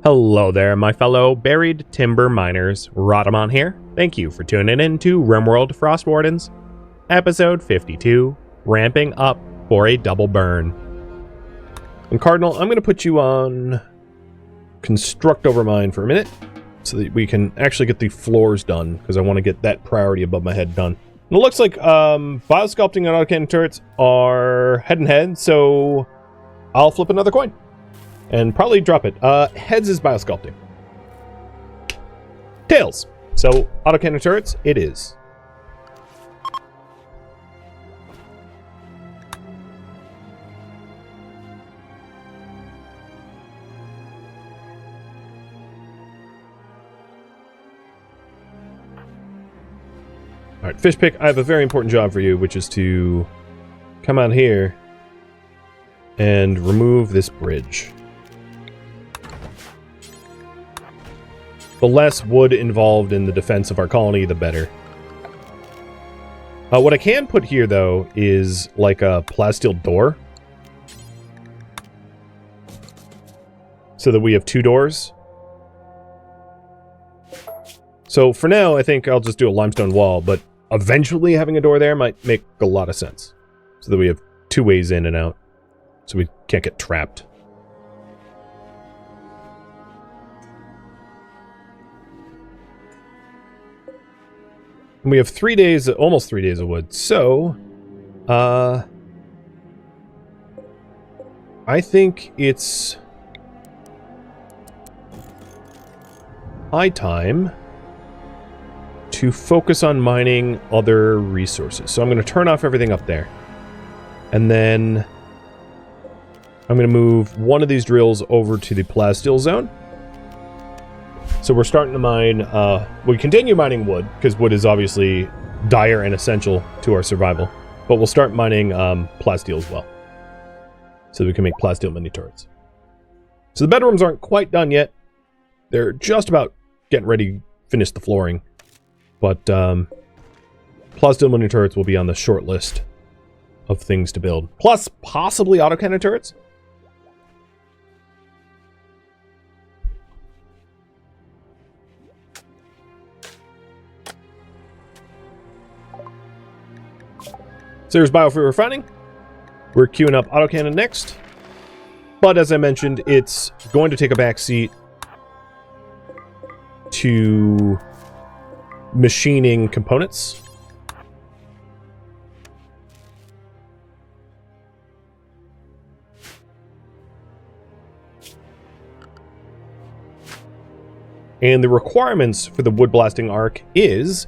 Hello there, my fellow buried timber miners. Rhadamant here. Thank you for tuning in to RimWorld Frostwardens, episode 52, ramping up for a double burn. And Cardinal, I'm going to put you on construct over mine for a minute, so that we can actually get the floors done, because I want to get that priority above my head done. And it looks like biosculpting and autocannon turrets are head and head, so I'll flip another coin. And probably drop it. Heads is biosculpting. Tails. So, autocannon turrets, it is. Alright, fish pick, I have a very important job for you, which is to come out here and remove this bridge. The less wood involved in the defense of our colony, the better. What I can put here, though, is like a plasteel door. So that we have two doors. So for now, I think I'll just do a limestone wall, but eventually having a door there might make a lot of sense. So that we have two ways in and out. So we can't get trapped. And we have 3 days, almost 3 days of wood, so, I think it's high time to focus on mining other resources. So I'm going to turn off everything up there. And then I'm going to move one of these drills over to the plasteel zone. So we're starting to mine, we continue mining wood, because wood is obviously dire and essential to our survival. But we'll start mining plasteel as well. So we can make plasteel mini turrets. So the bedrooms aren't quite done yet. They're just about getting ready to finish the flooring. But plasteel mini turrets will be on the short list of things to build. Plus, possibly autocannon turrets. So there's biofuel refining. We're queuing up autocannon next. But as I mentioned, it's going to take a backseat to machining components. And the requirements for the wood blasting arc is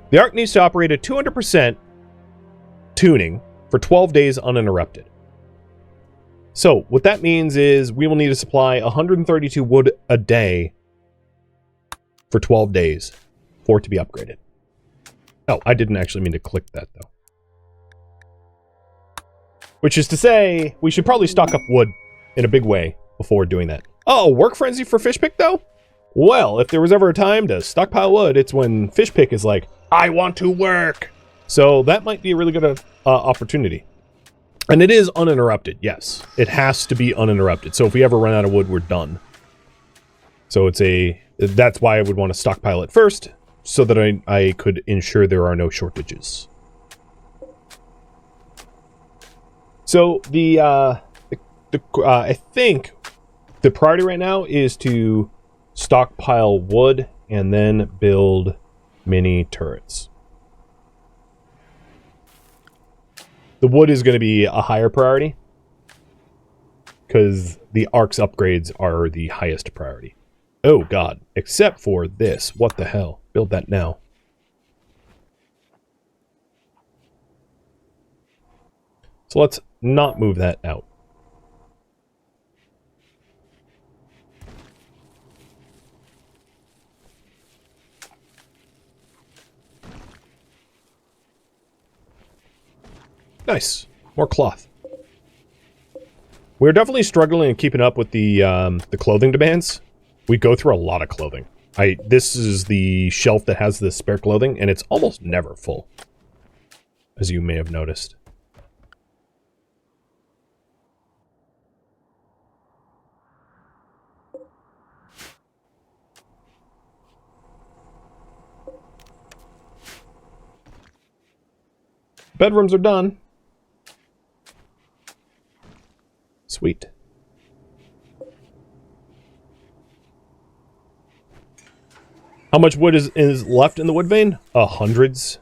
the arc needs to operate at 200% tuning for 12 days uninterrupted. So what that means is we will need to supply 132 wood a day for 12 days for it to be upgraded. Oh, I didn't actually mean to click that though. Which is to say, we should probably stock up wood in a big way before doing that. Oh, work frenzy for fish pick though? Well, if there was ever a time to stockpile wood, it's when fish pick is like, I want to work. So that might be a really good opportunity. And it is uninterrupted, yes. It has to be uninterrupted. So if we ever run out of wood, we're done. So that's why I would want to stockpile it first, so that I could ensure there are no shortages. So I think the priority right now is to stockpile wood and then build mini turrets. The wood is going to be a higher priority because the ARC's upgrades are the highest priority. Oh god, except for this. What the hell? Build that now. So let's not move that out. Nice. More cloth. We're definitely struggling and keeping up with the clothing demands. We go through a lot of clothing. This is the shelf that has the spare clothing, and it's almost never full, as you may have noticed. Bedrooms are done. Sweet. How much wood is left in the wood vein? Hundreds.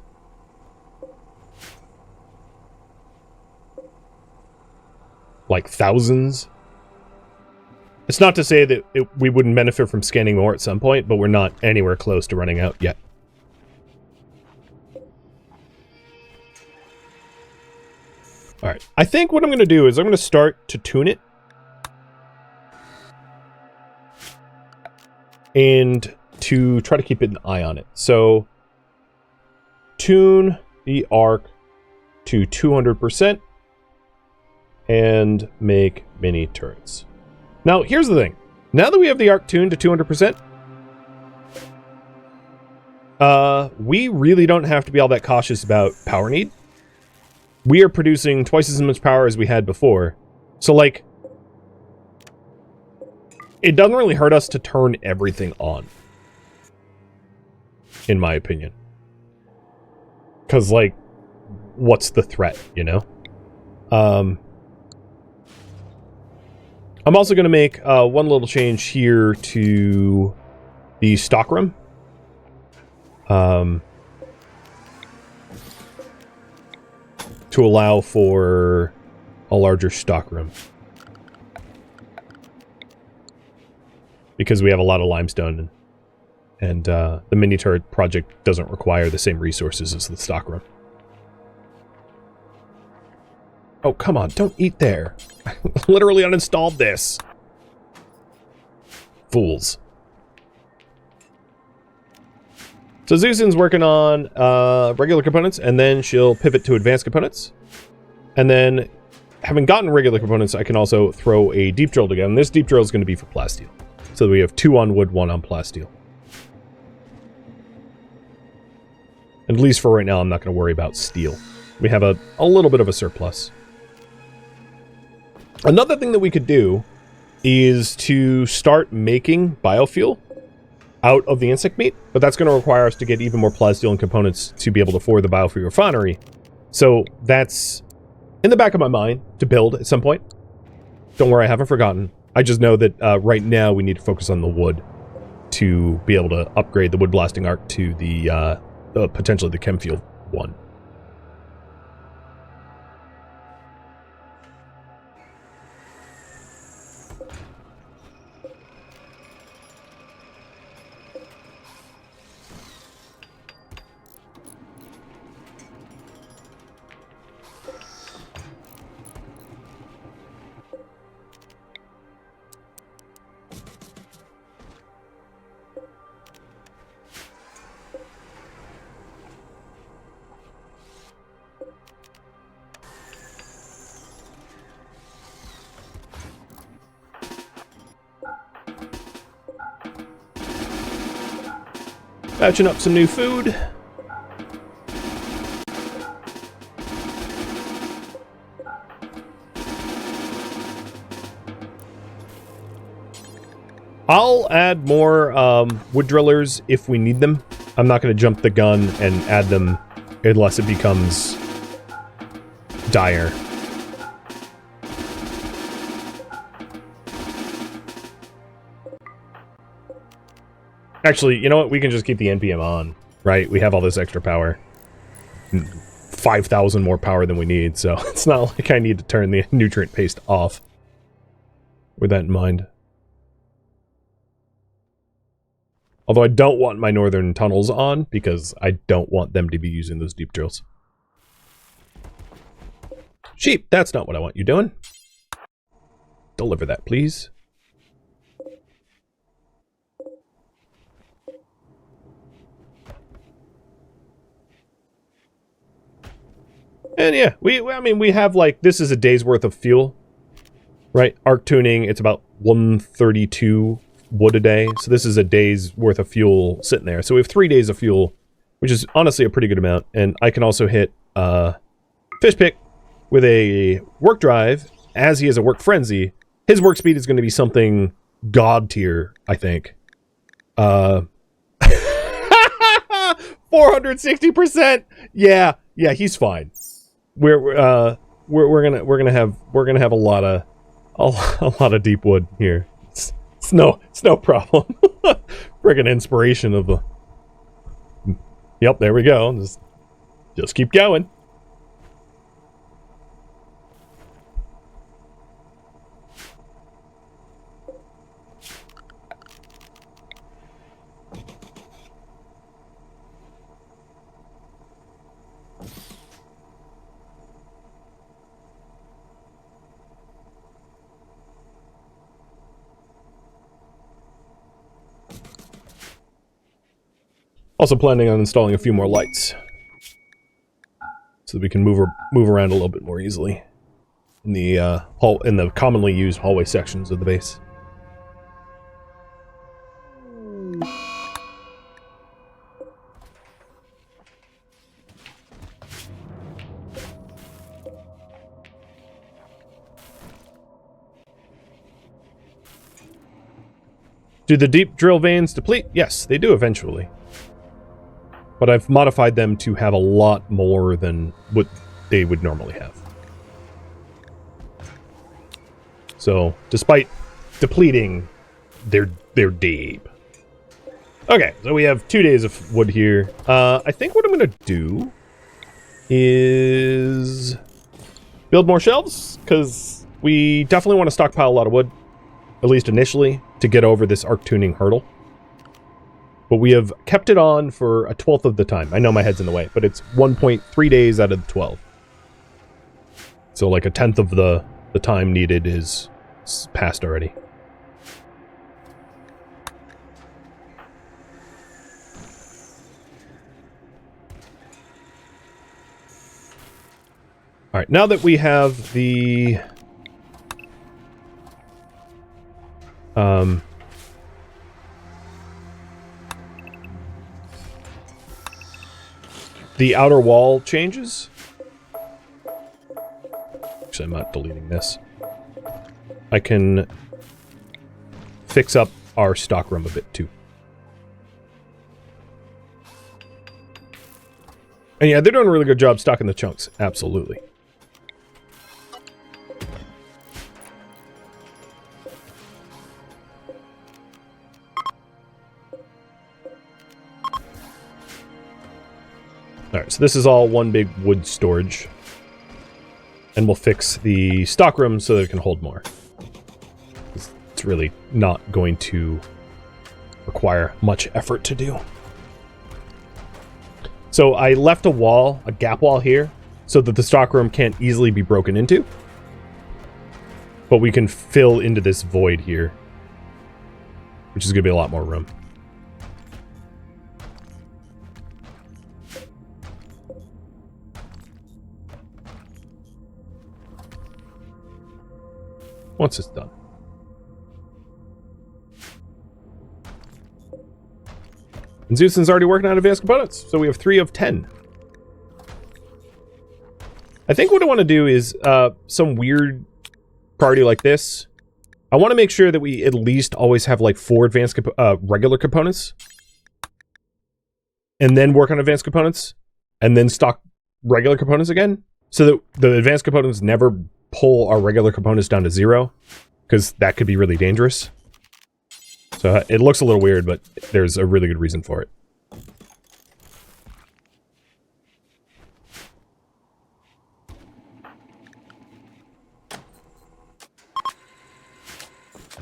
Like thousands. It's not to say that we wouldn't benefit from scanning more at some point, but we're not anywhere close to running out yet. Alright, I think what I'm going to do is I'm going to start to tune it. And to try to keep an eye on it. So, tune the arc to 200% and make mini turrets. Now, here's the thing. Now that we have the arc tuned to 200%, we really don't have to be all that cautious about power need. We are producing twice as much power as we had before. So, like, it doesn't really hurt us to turn everything on. In my opinion. Because, like, what's the threat, you know? I'm also going to make one little change here to the stockroom. To allow for a larger stockroom. Because we have a lot of limestone and the mini turret project doesn't require the same resources as the stockroom. Oh, come on, don't eat there. I literally uninstalled this. Fools. So Zeusin's working on regular components, and then she'll pivot to advanced components. And then, having gotten regular components, I can also throw a deep drill together. And this deep drill is going to be for plasteel. So we have 2 on wood, 1 on plasteel. And at least for right now, I'm not going to worry about steel. We have a little bit of a surplus. Another thing that we could do is to start making biofuel out of the insect meat, but that's going to require us to get even more plasteel and components to be able to afford the biofuel refinery. So that's in the back of my mind to build at some point. Don't worry, I haven't forgotten. I just know that right now we need to focus on the wood to be able to upgrade the wood blasting arc to the potentially the chem fuel one. Patching up some new food. I'll add more wood drillers if we need them. I'm not going to jump the gun and add them unless it becomes dire. Actually, you know what? We can just keep the NPM on, right? We have all this extra power. 5,000 more power than we need, so it's not like I need to turn the nutrient paste off. With that in mind. Although I don't want my northern tunnels on, because I don't want them to be using those deep drills. Sheep, that's not what I want you doing. Deliver that, please. And yeah, I mean, we have like, this is a day's worth of fuel, right? Arc tuning, it's about 132 wood a day. So this is a day's worth of fuel sitting there. So we have 3 days of fuel, which is honestly a pretty good amount. And I can also hit Fish Pick with a work drive, as he has a work frenzy. His work speed is going to be something god tier, I think. 460%. Yeah, he's fine. we're gonna have a lot of deep wood here. It's no problem. Friggin' inspiration of the. Yep, there we go. Just keep going. Also planning on installing a few more lights, so that we can move around a little bit more easily in the commonly used hallway sections of the base. Do the deep drill veins deplete? Yes, they do eventually. But I've modified them to have a lot more than what they would normally have. So, despite depleting, they're deep. Okay, so we have 2 days of wood here. I think what I'm going to do is build more shelves, because we definitely want to stockpile a lot of wood, at least initially, to get over this arc tuning hurdle. But we have kept it on for a 12th of the time. I know my head's in the way, but it's 1.3 days out of the 12. So like a 10th of the time needed is passed already. Alright, now that we have the outer wall changes. Actually, I'm not deleting this. I can fix up our stockroom a bit too. And yeah, they're doing a really good job stocking the chunks. Absolutely. Alright, so this is all one big wood storage. And we'll fix the stockroom so that it can hold more. It's really not going to require much effort to do. So I left a gap wall here, so that the stockroom can't easily be broken into. But we can fill into this void here, which is going to be a lot more room. Once it's done. And Zeuson's already working on advanced components, so we have 3 of 10. I think what I want to do is some weird priority like this. I want to make sure that we at least always have like 4 advanced regular components, and then work on advanced components, and then stock regular components again, so that the advanced components never pull our regular components down to 0, because that could be really dangerous. So it looks a little weird, but there's a really good reason for it.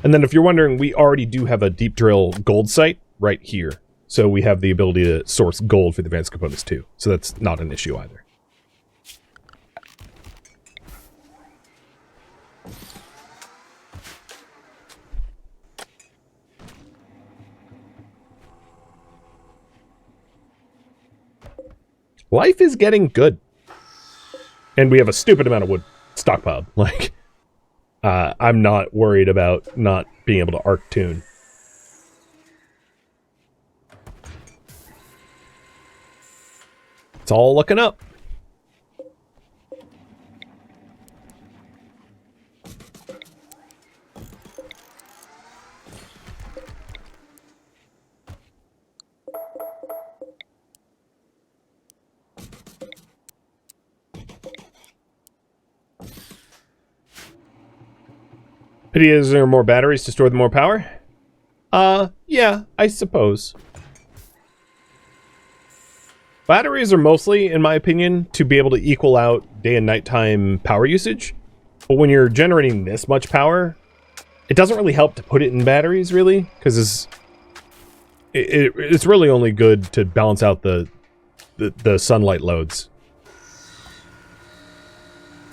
And then if you're wondering, we already do have a deep drill gold site right here. So we have the ability to source gold for the advanced components too. So that's not an issue either. Life is getting good. And we have a stupid amount of wood stockpiled. Like, I'm not worried about not being able to arc tune. It's all looking up. Is there more batteries to store the more power? Yeah, I suppose. Batteries are mostly, in my opinion, to be able to equal out day and nighttime power usage. But when you're generating this much power, it doesn't really help to put it in batteries, really, because it's really only good to balance out the sunlight loads.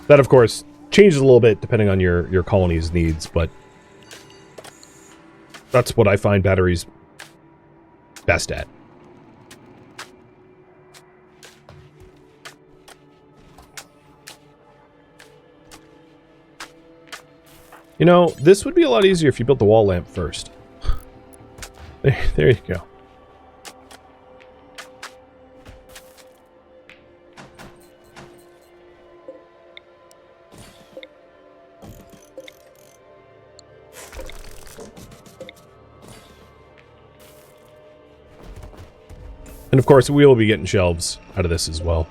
That, of course, changes a little bit depending on your colony's needs, but that's what I find batteries best at. You know, this would be a lot easier if you built the wall lamp first. There you go. And of course, we will be getting shelves out of this as well.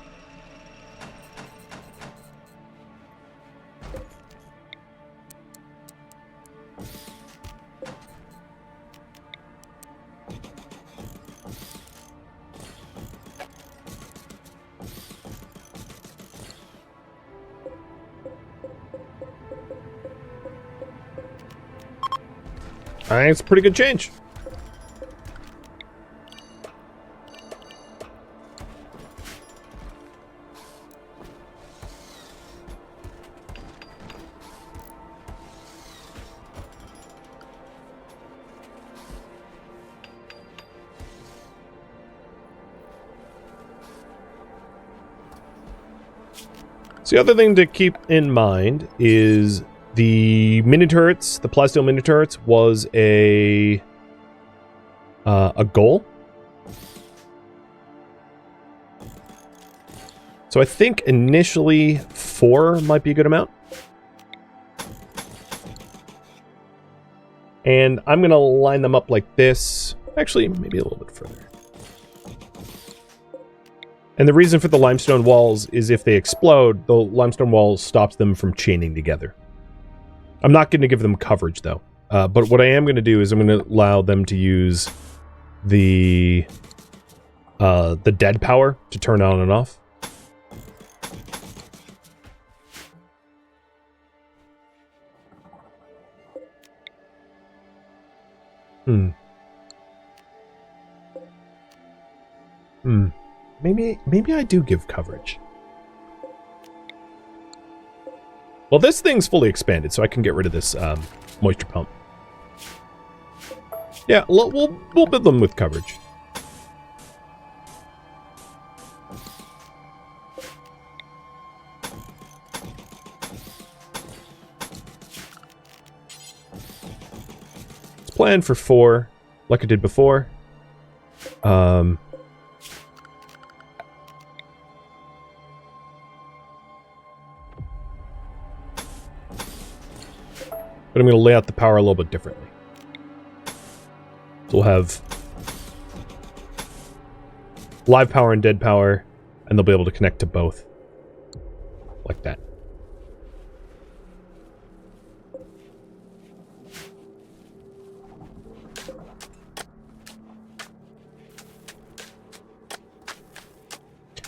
I think it's a pretty good change. So the other thing to keep in mind is the mini turrets, the plasteel mini turrets, was a goal. So I think initially 4 might be a good amount. And I'm going to line them up like this. Actually, maybe a little bit further. And the reason for the limestone walls is if they explode, the limestone wall stops them from chaining together. I'm not going to give them coverage, though. But what I am going to do is I'm going to allow them to use the dead power to turn on and off. Maybe I do give coverage. Well, this thing's fully expanded, so I can get rid of this moisture pump. Yeah, we'll build them with coverage. Let's plan for 4, like I did before. But I'm going to lay out the power a little bit differently. So we'll have live power and dead power, and they'll be able to connect to both. Like that.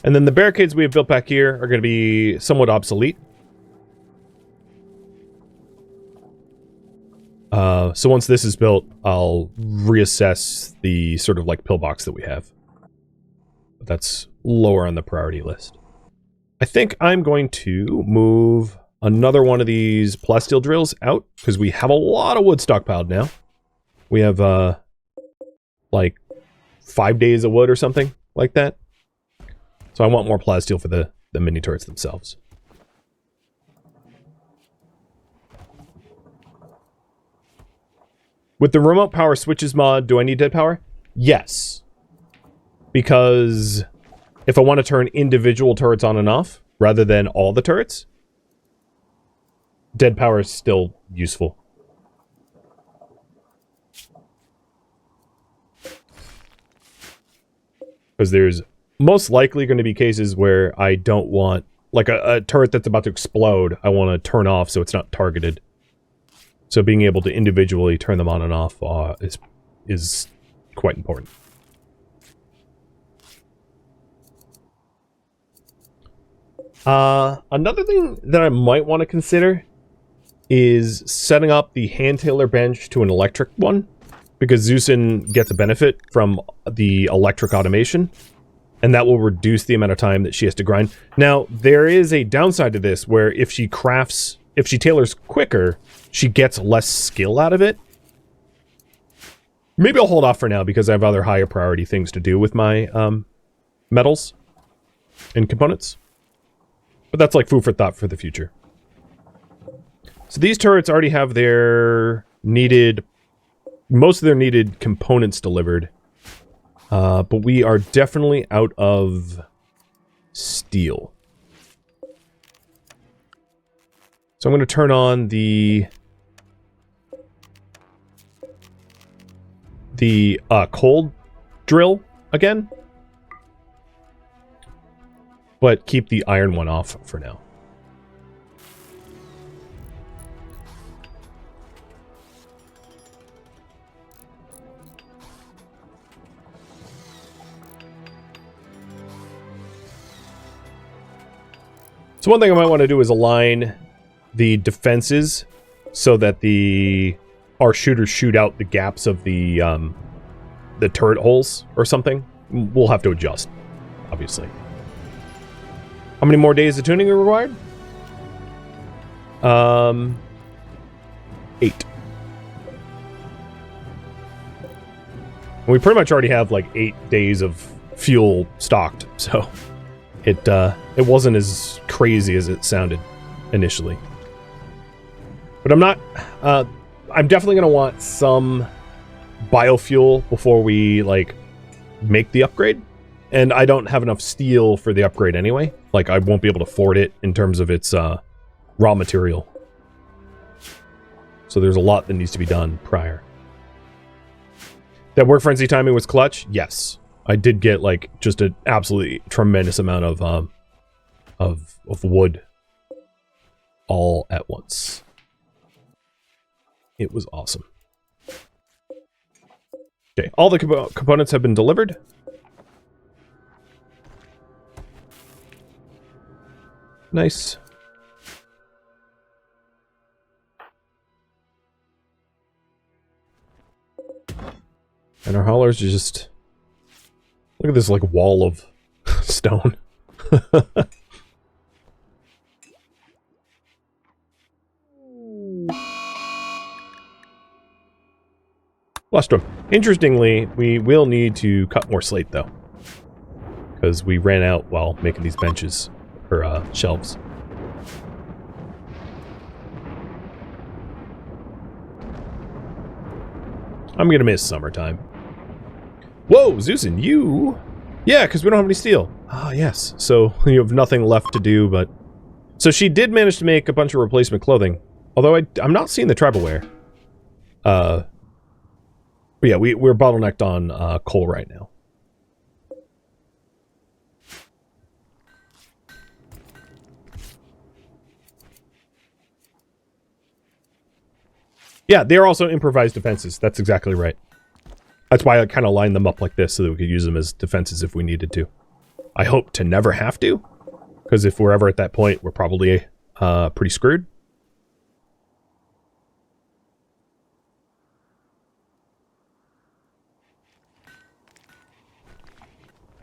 And then the barricades we have built back here are going to be somewhat obsolete. So once this is built, I'll reassess the sort of like pillbox that we have. But that's lower on the priority list. I think I'm going to move another one of these plasteel drills out, because we have a lot of wood stockpiled now. We have, like 5 days of wood or something like that. So I want more plasteel for the mini turrets themselves. With the remote power switches mod, do I need dead power? Yes. Because if I want to turn individual turrets on and off, rather than all the turrets, dead power is still useful. Because there's most likely going to be cases where I don't want, like a turret that's about to explode, I want to turn off so it's not targeted. So being able to individually turn them on and off is quite important. Another thing that I might want to consider is setting up the hand tailor bench to an electric one, because Zeusin gets a benefit from the electric automation, and that will reduce the amount of time that she has to grind. Now, there is a downside to this, where if she tailors quicker, she gets less skill out of it. Maybe I'll hold off for now, because I have other higher priority things to do with my metals and components. But that's like food for thought for the future. So these turrets already have their most of their needed components delivered. But we are definitely out of steel. So I'm going to turn on the cold drill again. But keep the iron one off for now. So one thing I might want to do is align the defenses so that our shooters shoot out the gaps of the turret holes or something. We'll have to adjust, obviously. How many more days of tuning are required? 8. We pretty much already have like 8 days of fuel stocked, so it wasn't as crazy as it sounded initially. But I'm definitely gonna want some biofuel before we like make the upgrade. And I don't have enough steel for the upgrade anyway. Like, I won't be able to afford it in terms of its raw material. So there's a lot that needs to be done prior. That work frenzy timing was clutch? Yes. I did get, like, just an absolutely tremendous amount of wood all at once. It was awesome. Okay, all the components have been delivered. Nice. And our haulers are just... Look at this, like, wall of stone. Blistering. Interestingly, we will need to cut more slate, though. Because we ran out while making these benches. Or, shelves. I'm gonna miss summertime. Whoa, Zeusin, you... Yeah, because we don't have any steel. Ah, yes. So, you have nothing left to do, but... So she did manage to make a bunch of replacement clothing. Although I'm not seeing the tribal wear. But yeah, we're bottlenecked on coal right now. Yeah, they're also improvised defenses. That's exactly right. That's why I kind of lined them up like this so that we could use them as defenses if we needed to. I hope to never have to, because if we're ever at that point, we're probably pretty screwed.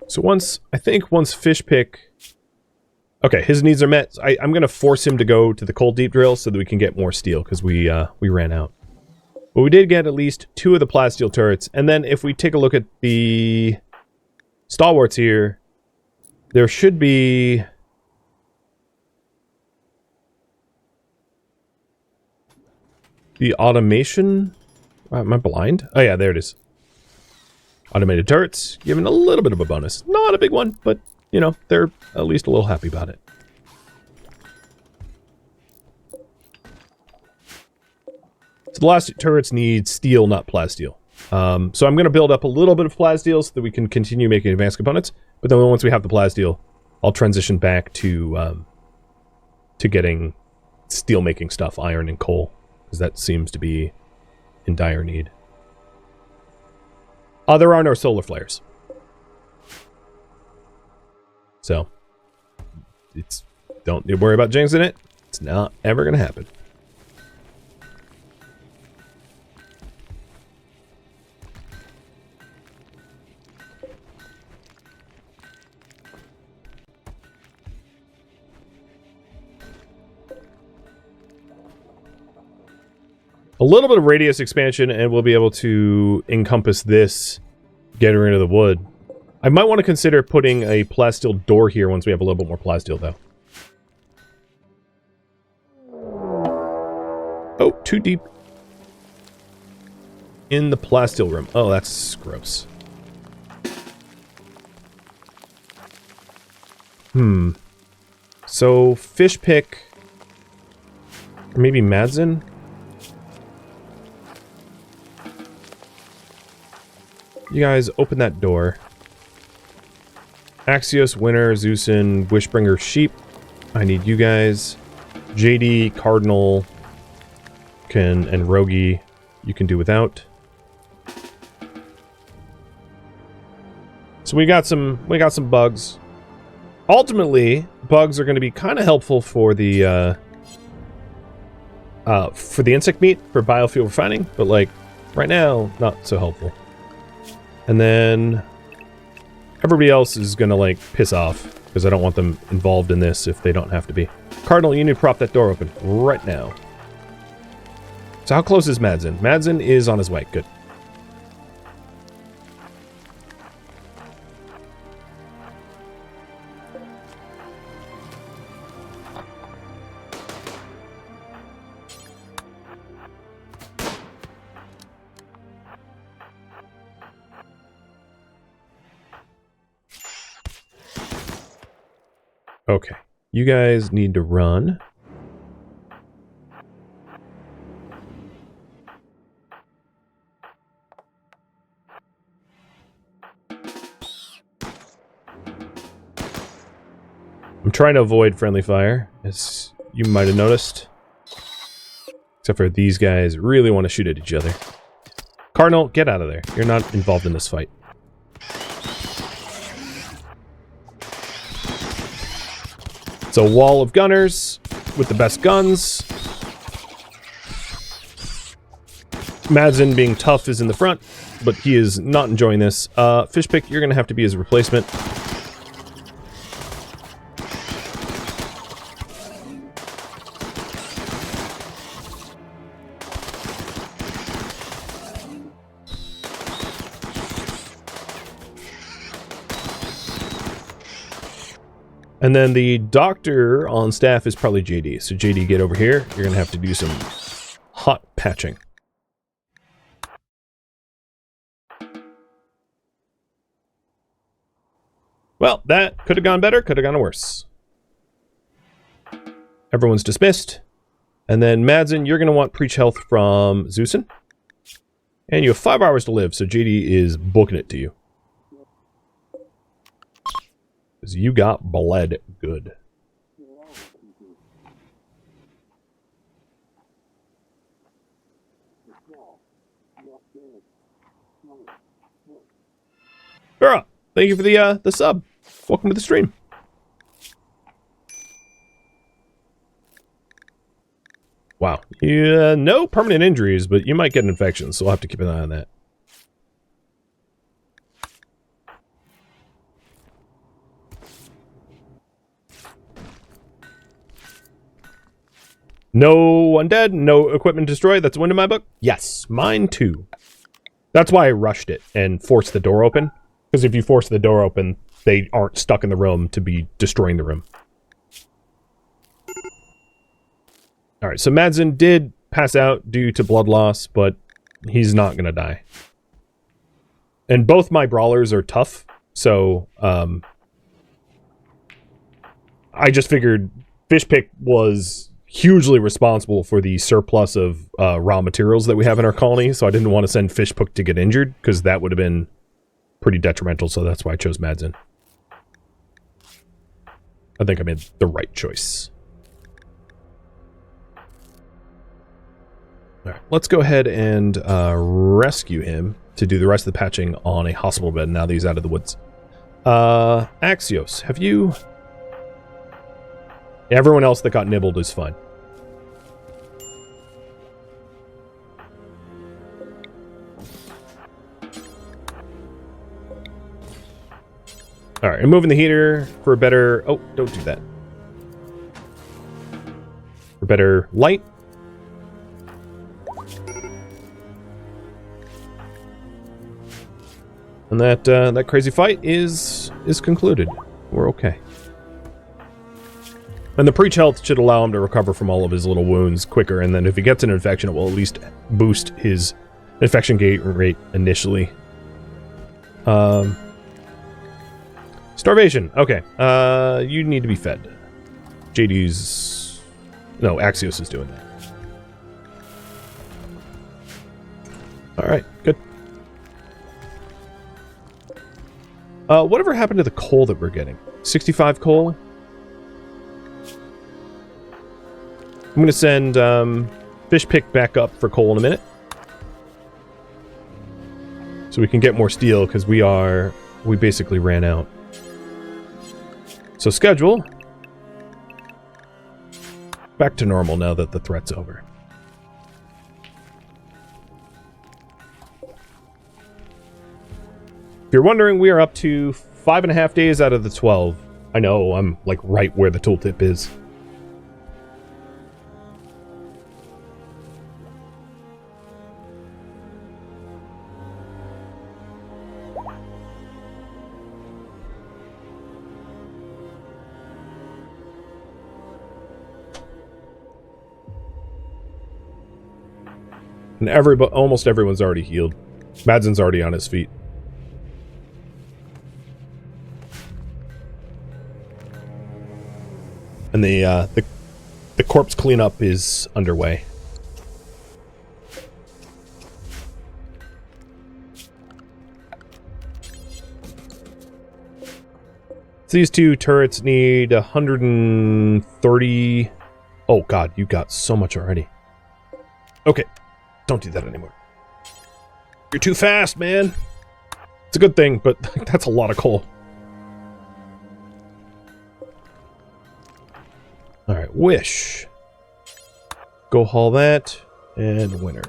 So once Fishpick... Okay, his needs are met. I'm going to force him to go to the coal deep drill so that we can get more steel, because we ran out. But we did get at least 2 of the plasteel turrets, and then if we take a look at the stalwarts here, there should be... The automation... Am I blind? Oh yeah, there it is. Automated turrets, giving a little bit of a bonus. Not a big one, but... You know, they're at least a little happy about it. So the last turrets need steel, not plasteel. So I'm going to build up a little bit of plasteel so that we can continue making advanced components. But then once we have the plasteel, I'll transition back to getting steel making stuff, iron and coal. because that seems to be in dire need. There are no solar flares. So, don't worry about jinxing it. It's not ever going to happen. A little bit of radius expansion and we'll be able to encompass this, getting rid of the wood. I might want to consider putting a plasteel door here once we have a little bit more plasteel, though. Oh, too deep in the plasteel room. Oh, that's gross. So, fish pick, or maybe Madsen? You guys open that door. Axios, Winter, Zeusin, Wishbringer, Sheep. I need you guys. JD, Cardinal, and Rogi, you can do without. So we got some bugs. Ultimately, bugs are going to be kind of helpful for the insect meat for biofuel refining, but like right now, not so helpful. And then everybody else is gonna like piss off because I don't want them involved in this if they don't have to be. Cardinal, you need to prop that door open right now. So how close is Madsen? Madsen is on his way. Good. Okay, you guys need to run. I'm trying to avoid friendly fire, as you might have noticed. Except for these guys really want to shoot at each other. Cardinal, get out of there. You're not involved in this fight. It's a wall of gunners with the best guns. Madsen being tough is in the front, but he is not enjoying this. Fishpick, you're going to have to be his replacement. And then the doctor on staff is probably JD. So JD, get over here. You're going to have to do some hot patching. Well, that could have gone better, could have gone worse. Everyone's dismissed. And then Madsen, you're going to want preach health from Zeusin. And you have 5 hours to live, so JD is booking it to you. Because you got bled good. Vera, thank you for the sub. Welcome to the stream. Wow. Yeah, no permanent injuries, but you might get an infection, so we'll have to keep an eye on that. No undead, no equipment destroyed. That's a win in my book. Yes, mine too. That's why I rushed it and forced the door open. Because if you force the door open, they aren't stuck in the room to be destroying the room. Alright, so Madsen did pass out due to blood loss, but he's not going to die. And both my brawlers are tough, so I just figured Fishpick was hugely responsible for the surplus of raw materials that we have in our colony, so I didn't want to send Fishpick to get injured, because that would have been pretty detrimental, so that's why I chose Madsen. I think I made the right choice. All right, let's go ahead and rescue him to do the rest of the patching on a hospital bed now that he's out of the woods. Axios, have you... Everyone else that got nibbled is fine. Alright, I'm moving the heater for a better... Oh, don't do that. For better light. And that crazy fight is concluded. We're okay. And the preach health should allow him to recover from all of his little wounds quicker, and then if he gets an infection, it will at least boost his infection rate initially. Starvation. Okay. You need to be fed. JD's... No, Axios is doing that. Alright, good. Whatever happened to the coal that we're getting? 65 coal? I'm going to send Fish Pick back up for coal in a minute. So we can get more steel, because we basically ran out. So schedule. Back to normal now that the threat's over. If you're wondering, we are up to 5.5 days out of the 12. I know, I'm like right where the tooltip is. And almost everyone's already healed. Madsen's already on his feet. And the corpse cleanup is underway. So these two turrets need 130... Oh god, you got so much already. Okay, don't do that anymore. You're too fast, man. It's a good thing, but that's a lot of coal. Alright, wish. Go haul that, and winner.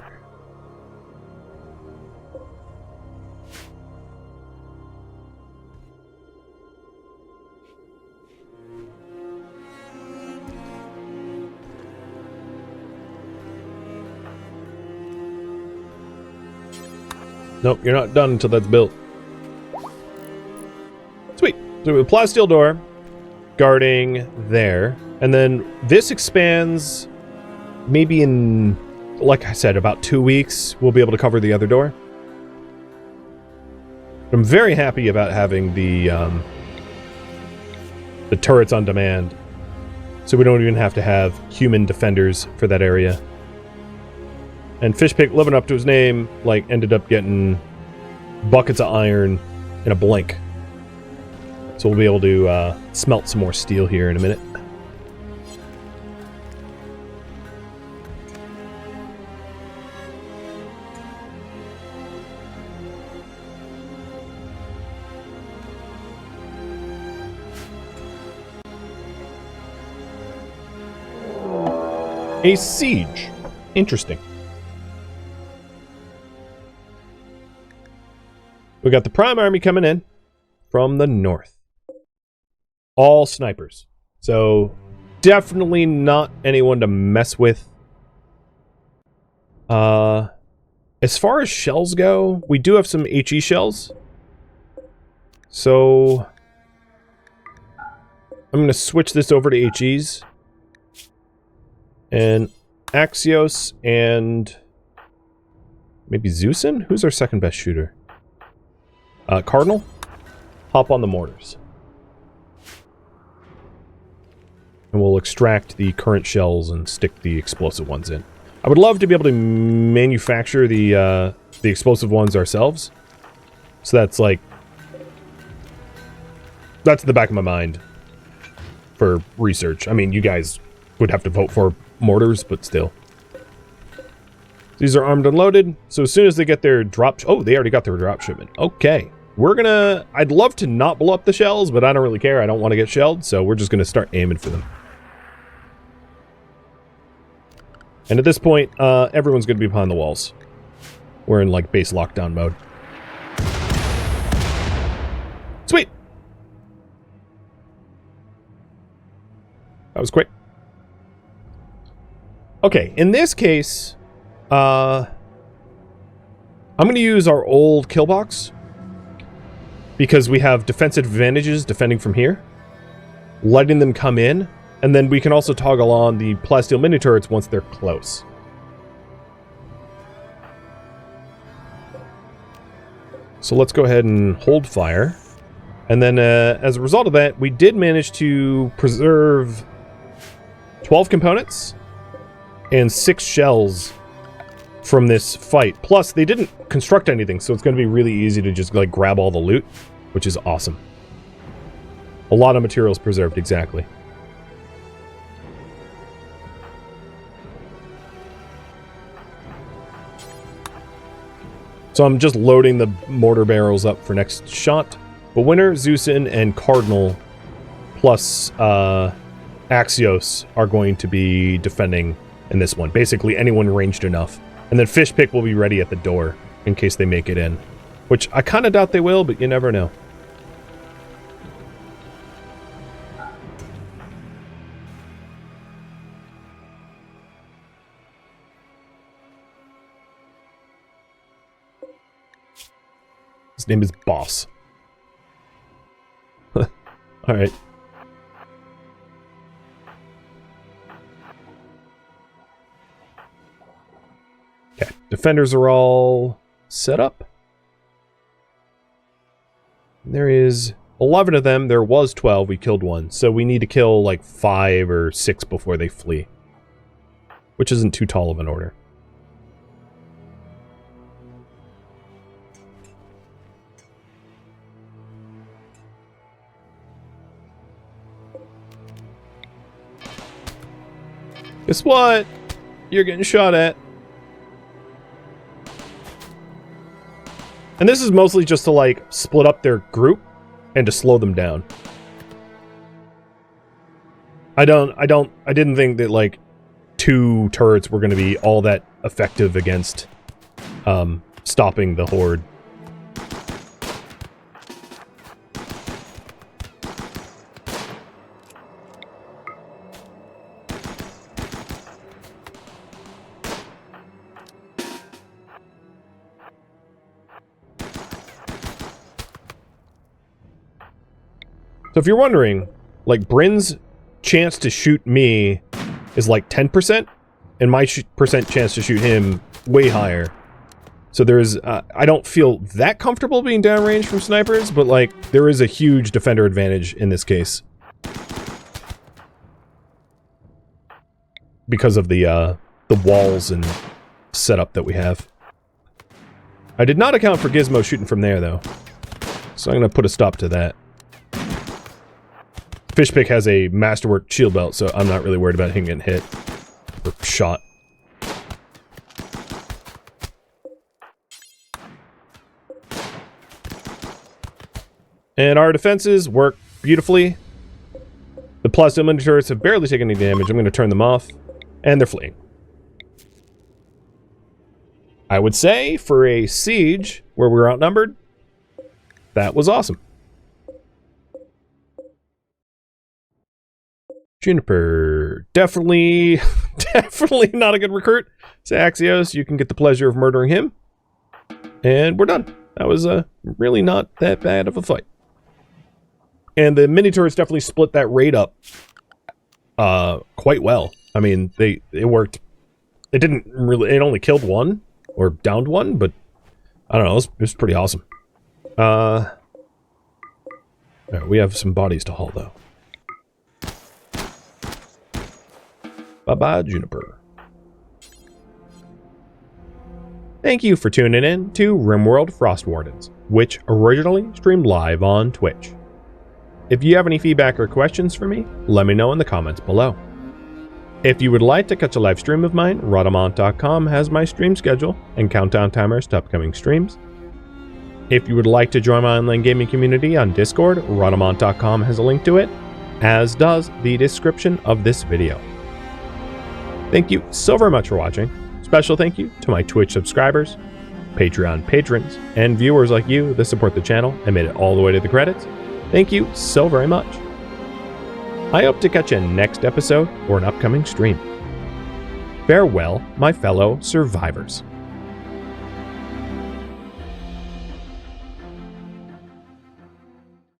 Nope, you're not done until that's built. Sweet. So we have a plasteel door guarding there. And then this expands maybe in, like I said, about 2 weeks. We'll be able to cover the other door. I'm very happy about having the turrets on demand. So we don't even have to have human defenders for that area. And Fishpick, living up to his name, like, ended up getting buckets of iron in a blink. So we'll be able to smelt some more steel here in a minute. A siege. Interesting. We got the Prime Army coming in from the north. All snipers. So, definitely not anyone to mess with. As far as shells go, we do have some HE shells. So, I'm going to switch this over to HEs. And Axios and maybe Zeusin? Who's our second best shooter? Cardinal? Hop on the mortars. And we'll extract the current shells and stick the explosive ones in. I would love to be able to manufacture the explosive ones ourselves. So that's like... That's in the back of my mind for research. I mean, you guys would have to vote for mortars, but still. These are armed and loaded, so as soon as they get their drop... Oh, they already got their drop shipment. Okay. We're gonna... I'd love to not blow up the shells, but I don't really care. I don't want to get shelled, so we're just gonna start aiming for them. And at this point, everyone's gonna be behind the walls. We're in, like, base lockdown mode. Sweet! That was quick. Okay, in this case... I'm going to use our old kill box because we have defensive advantages defending from here, letting them come in, and then we can also toggle on the plasteel mini turrets once they're close. So let's go ahead and hold fire. And then as a result of that, we did manage to preserve 12 components and 6 shells from this fight. Plus, they didn't construct anything, so it's going to be really easy to just, like, grab all the loot, which is awesome. A lot of materials preserved, exactly. So I'm just loading the mortar barrels up for next shot. But Winter, Zeusin, and Cardinal, plus Axios, are going to be defending in this one. Basically, anyone ranged enough. And then Fishpick will be ready at the door in case they make it in. Which I kind of doubt they will, but you never know. His name is Boss. Alright. Okay, defenders are all set up. There is 11 of them. There was 12. We killed one. So we need to kill like 5 or 6 before they flee. Which isn't too tall of an order. Guess what? You're getting shot at. And this is mostly just to, like, split up their group and to slow them down. I didn't think that, like, 2 turrets were going to be all that effective against stopping the horde. So if you're wondering, like, Bryn's chance to shoot me is like 10%, and my percent chance to shoot him way higher. So there's, I don't feel that comfortable being downrange from snipers, but, like, there is a huge defender advantage in this case. Because of the walls and setup that we have. I did not account for Gizmo shooting from there, though. So I'm going to put a stop to that. Fishpick has a masterwork shield belt, so I'm not really worried about him getting hit or shot. And our defenses work beautifully. The plasteel mini turrets have barely taken any damage. I'm going to turn them off, and they're fleeing. I would say, for a siege where we were outnumbered, that was awesome. Juniper, definitely not a good recruit. So Axios, you can get the pleasure of murdering him. And we're done. That was really not that bad of a fight. And the mini turrets definitely split that raid up quite well. I mean, it worked. It didn't really, it only killed one, or downed one, but I don't know, it was pretty awesome. Right, we have some bodies to haul, though. Bye-bye, Juniper. Thank you for tuning in to RimWorld Frostwardens, which originally streamed live on Twitch. If you have any feedback or questions for me, let me know in the comments below. If you would like to catch a live stream of mine, Rhadamant.com has my stream schedule and countdown timers to upcoming streams. If you would like to join my online gaming community on Discord, Rhadamant.com has a link to it, as does the description of this video. Thank you so very much for watching. Special thank you to my Twitch subscribers, Patreon patrons, and viewers like you that support the channel and made it all the way to the credits. Thank you so very much. I hope to catch you next episode or an upcoming stream. Farewell, my fellow survivors.